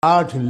8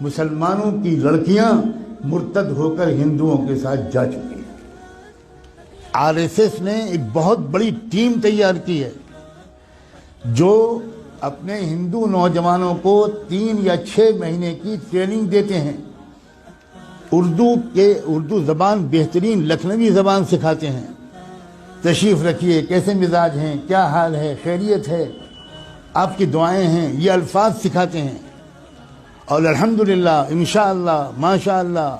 مسلمانوں کی لڑکیاں مرتد ہو کر ہندوؤں کے ساتھ جا چکی ہیں۔ آر ایس ایس نے ایک بہت بڑی ٹیم تیار کی ہے جو اپنے ہندو نوجوانوں کو 3 یا 6 مہینے کی ٹریننگ دیتے ہیں، اردو زبان بہترین لکھنوی زبان سکھاتے ہیں، تشریف رکھیے، کیسے مزاج ہیں، کیا حال ہے، خیریت ہے، آپ کی دعائیں ہیں، یہ الفاظ سکھاتے ہیں، اور الحمدللہ، انشاءاللہ، ماشاءاللہ،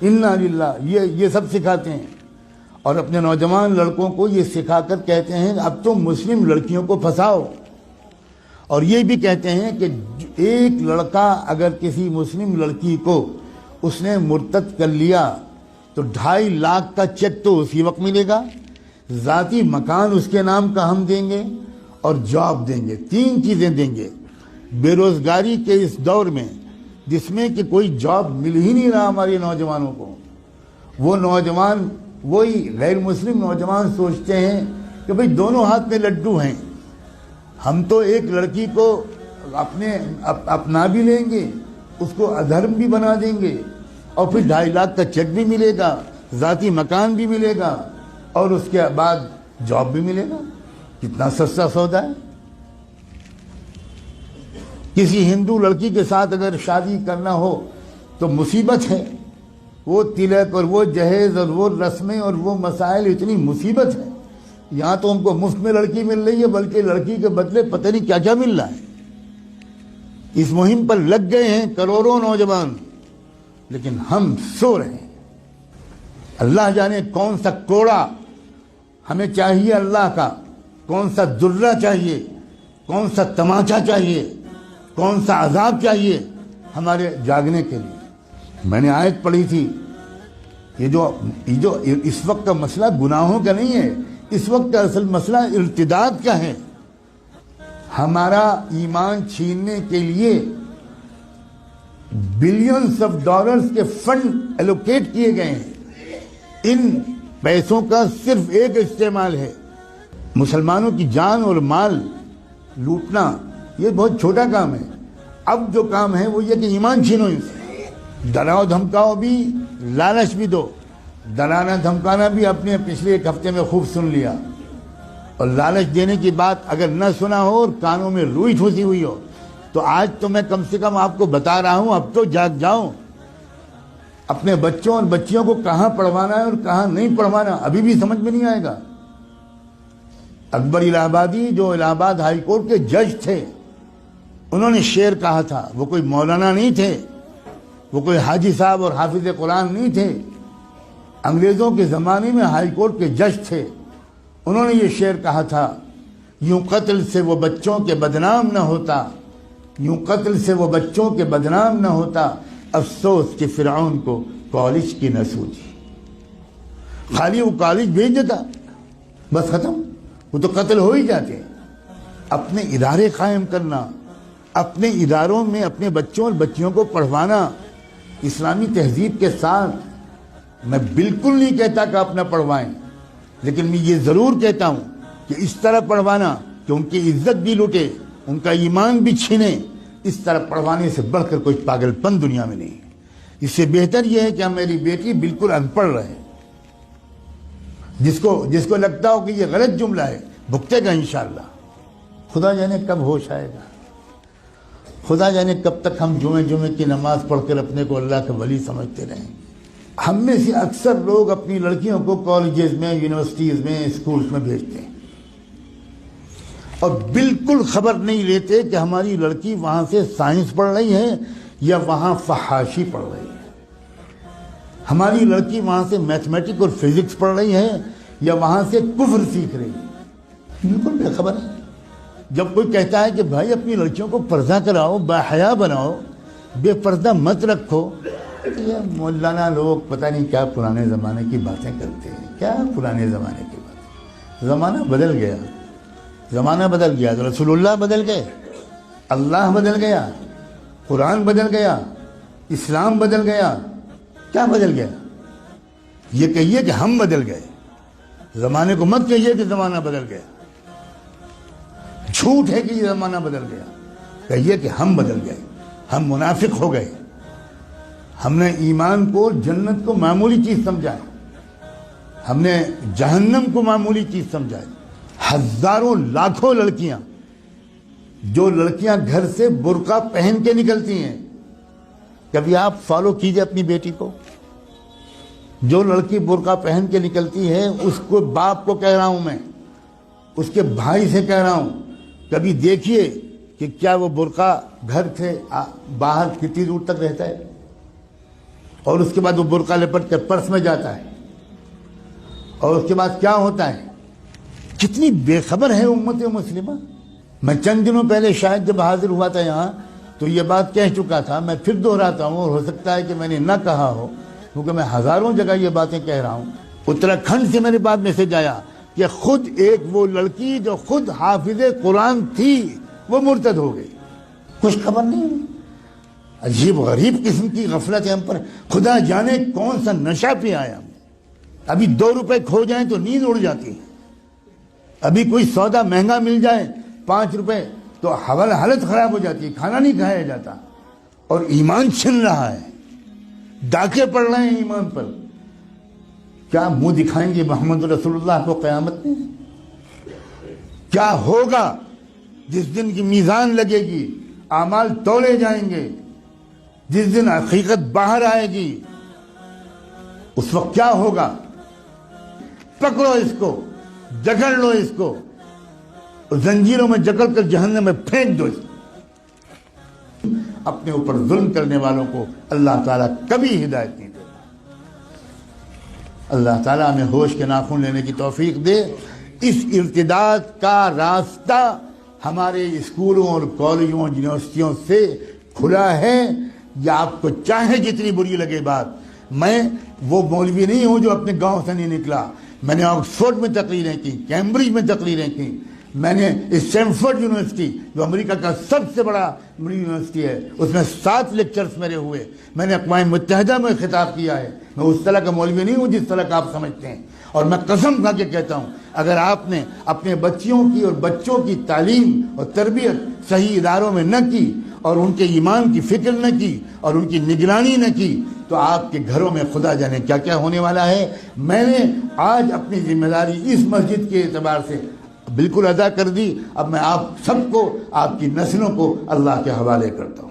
انا للہ، یہ سب سکھاتے ہیں، اور اپنے نوجوان لڑکوں کو یہ سکھا کر کہتے ہیں اب تم مسلم لڑکیوں کو پھنساؤ، اور یہ بھی کہتے ہیں کہ ایک لڑکا اگر کسی مسلم لڑکی کو اس نے مرتد کر لیا تو 2.5 لاکھ کا چیک تو اسی وقت ملے گا، ذاتی مکان اس کے نام کا ہم دیں گے، اور جاب دیں گے، 3 چیزیں دیں گے۔ بے روزگاری کے اس دور میں جس میں کہ کوئی جاب مل ہی نہیں رہا ہمارے نوجوانوں کو، وہ نوجوان، وہی غیر مسلم نوجوان سوچتے ہیں کہ بھئی دونوں ہاتھ میں لڈو ہیں، ہم تو ایک لڑکی کو اپنا بھی لیں گے، اس کو ادھرم بھی بنا دیں گے، اور پھر 2.5 لاکھ کا چیک بھی ملے گا، ذاتی مکان بھی ملے گا، اور اس کے بعد جاب بھی ملے گا۔ کتنا سستا سودا ہے۔ کسی ہندو لڑکی کے ساتھ اگر شادی کرنا ہو تو مصیبت ہے، وہ تلک اور وہ جہیز اور وہ رسمیں اور وہ مسائل، اتنی مصیبت ہے۔ یہاں تو ہم کو مفت میں لڑکی مل رہی ہے، بلکہ لڑکی کے بدلے پتہ نہیں کیا کیا مل رہا ہے۔ اس مہم پر لگ گئے ہیں کروڑوں نوجوان، لیکن ہم سو رہے ہیں۔ اللہ جانے کون سا کوڑا ہمیں چاہیے اللہ کا، کون سا درہ چاہیے، کون سا تماچا چاہیے، کون سا عذاب چاہیے ہمارے جاگنے کے لیے۔ میں نے آیت پڑھی تھی، یہ جو اس وقت کا مسئلہ گناہوں کا نہیں ہے، اس وقت کا اصل مسئلہ ارتداد کا ہے۔ ہمارا ایمان چھیننے کے لیے بلینز آف ڈالرز کے فنڈ ایلوکیٹ کیے گئے ہیں۔ ان پیسوں کا صرف ایک استعمال ہے، مسلمانوں کی جان اور مال لوٹنا۔ یہ بہت چھوٹا کام ہے۔ اب جو کام ہے وہ یہ کہ ایمان چھینو ان سے، ڈراؤ دھمکاؤ بھی، لالچ بھی دو۔ ڈرانا دھمکانا بھی اپنے پچھلے 1 ہفتے میں خوب سن لیا، اور لالچ دینے کی بات اگر نہ سنا ہو اور کانوں میں روئی ٹھوسی ہوئی ہو تو آج تو میں کم سے کم آپ کو بتا رہا ہوں، اب تو جاگ جاؤ۔ اپنے بچوں اور بچیوں کو کہاں پڑھوانا ہے اور کہاں نہیں پڑھوانا ابھی بھی سمجھ میں نہیں آئے گا۔ اکبر الہ آبادی جو الہ آباد ہائی کورٹ کے جج تھے، انہوں نے شعر کہا تھا، وہ کوئی مولانا نہیں تھے، وہ کوئی حاجی صاحب اور حافظ قرآن نہیں تھے، انگریزوں کے زمانے میں ہائی کورٹ کے جج تھے۔ انہوں نے یہ شعر کہا تھا، یوں قتل سے وہ بچوں کے بدنام نہ ہوتا، یوں قتل سے وہ بچوں کے بدنام نہ ہوتا، افسوس کہ فرعون کو کالج کی نہ سوجی۔ خالی وہ کالج بھیج دیتا، بس ختم، وہ تو قتل ہو ہی جاتے ہیں۔ اپنے ادارے قائم کرنا، اپنے اداروں میں اپنے بچوں اور بچیوں کو پڑھوانا اسلامی تہذیب کے ساتھ۔ میں بالکل نہیں کہتا کہ اپنا پڑھوائیں، لیکن میں یہ ضرور کہتا ہوں کہ اس طرح پڑھوانا کہ ان کی عزت بھی لوٹے، ان کا ایمان بھی چھینے، اس طرح پڑھوانے سے بڑھ کر کوئی پاگل پن دنیا میں نہیں ہے۔ اس سے بہتر یہ ہے کہ میری بیٹی بالکل ان پڑھ رہے، جس کو لگتا ہو کہ یہ غلط جملہ ہے بھگتے گا انشاءاللہ۔ خدا جانے کب ہوش آئے گا، خدا جانے کب تک ہم جمعے کی نماز پڑھ کر اپنے کو اللہ کا ولی سمجھتے رہیں۔ ہم میں سے اکثر لوگ اپنی لڑکیوں کو کالجز میں، یونیورسٹیز میں، اسکولز میں بھیجتے ہیں، اور بالکل خبر نہیں لیتے کہ ہماری لڑکی وہاں سے سائنس پڑھ رہی ہے یا وہاں فحاشی پڑھ رہی ہے، ہماری لڑکی وہاں سے میتھمیٹک اور فزکس پڑھ رہی ہے یا وہاں سے کفر سیکھ رہی ہے، بالکل بے خبر ہے۔ جب کوئی کہتا ہے کہ بھائی اپنی لڑکیوں کو پردہ کراؤ، باحیا بناؤ، بے پردہ مت رکھو، یہ مولانا لوگ پتہ نہیں کیا پرانے زمانے کی باتیں کرتے ہیں۔ کیا پرانے زمانے کی باتیں؟ زمانہ بدل گیا، زمانہ بدل گیا، رسول اللہ بدل گئے، اللہ بدل گیا، قرآن بدل گیا، اسلام بدل گیا، کیا بدل گیا؟ یہ کہیے کہ ہم بدل گئے، زمانے کو مت کہیے کہ زمانہ بدل گیا۔ جھوٹ ہے کہ یہ زمانہ بدل گیا، کہیے کہ ہم بدل گئے، ہم منافق ہو گئے. ہم نے ایمان کو، جنت کو معمولی چیز سمجھا ہے. ہم نے جہنم کو معمولی چیز سمجھا ہے. ہزاروں لاکھوں لڑکیاں، جو لڑکیاں گھر سے برقع پہن کے نکلتی ہیں، کبھی آپ فالو کیجئے اپنی بیٹی کو. جو لڑکی برقع پہن کے نکلتی ہے، اس کو، باپ کو کہہ رہا ہوں میں، اس کے بھائی سے کہہ رہا ہوں، کبھی دیکھیے کہ کیا وہ برقع گھر سے باہر کتنی دور تک رہتا ہے، اور اس کے بعد وہ برقع لپٹ کر پرس میں جاتا ہے، اور اس کے بعد کیا ہوتا ہے. کتنی بے خبر ہے امت مسلمہ. میں چند دنوں پہلے شاید جب حاضر ہوا تھا یہاں تو یہ بات کہہ چکا تھا. میں پھر دہراتا ہوں، اور ہو سکتا ہے کہ میں نے نہ کہا ہو، کیونکہ میں ہزاروں جگہ یہ باتیں کہہ رہا ہوں. اتراکھنڈ سے میرے پاس میسج آیا کہ خود ایک وہ لڑکی جو خود حافظ قرآن تھی وہ مرتد ہو گئی. کچھ خبر نہیں. عجیب غریب قسم کی غفلت ہے ہم پر. خدا جانے کون سا نشہ پہ آیا. ابھی 2 روپے کھو جائیں تو نیند اڑ جاتی ہے. ابھی کوئی سودا مہنگا مل جائے 5 روپے تو حالت خراب ہو جاتی ہے، کھانا نہیں کھایا جاتا. اور ایمان چھن رہا ہے، ڈاکے پڑ رہے ہیں ایمان پر. کیا منہ دکھائیں گے محمد رسول اللہ کو قیامت میں؟ کیا ہوگا جس دن کی میزان لگے گی، اعمال تولے جائیں گے، جس دن حقیقت باہر آئے گی، اس وقت کیا ہوگا؟ پکڑو اس کو، جکڑ لو اس کو، زنجیروں میں جکڑ کر جہنم میں پھینک دو اس کو. اپنے اوپر ظلم کرنے والوں کو اللہ تعالیٰ کبھی ہدایت نہیں دے. اللہ تعالیٰ ہمیں ہوش کے ناخن لینے کی توفیق دے. اس ارتداد کا راستہ ہمارے اسکولوں اور کالجوں اور یونیورسٹیوں سے کھلا ہے. یا آپ کو چاہے جتنی بری لگے بات، میں وہ مولوی نہیں ہوں جو اپنے گاؤں سے نہیں نکلا. میں نے آکسفورڈ میں تقریریں کی، کیمبرج میں تقریریں کی. میں نے اسٹینفورڈ یونیورسٹی جو امریکہ کا سب سے بڑا یونیورسٹی ہے، اس میں 7 لیکچرز میرے ہوئے. میں نے اقوام متحدہ میں خطاب کیا ہے. میں اس طرح کا مولوی نہیں ہوں جس طرح کا آپ سمجھتے ہیں. اور میں قسم کھا کے کہتا ہوں، اگر آپ نے اپنے بچیوں کی اور بچوں کی تعلیم اور تربیت صحیح اداروں میں نہ کی، اور ان کے ایمان کی فکر نہ کی، اور ان کی نگرانی نہ کی، تو آپ کے گھروں میں خدا جانے کیا کیا ہونے والا ہے. میں نے آج اپنی ذمہ داری اس مسجد کے اعتبار سے بالکل ادا کر دی. اب میں آپ سب کو، آپ کی نسلوں کو اللہ کے حوالے کرتا ہوں.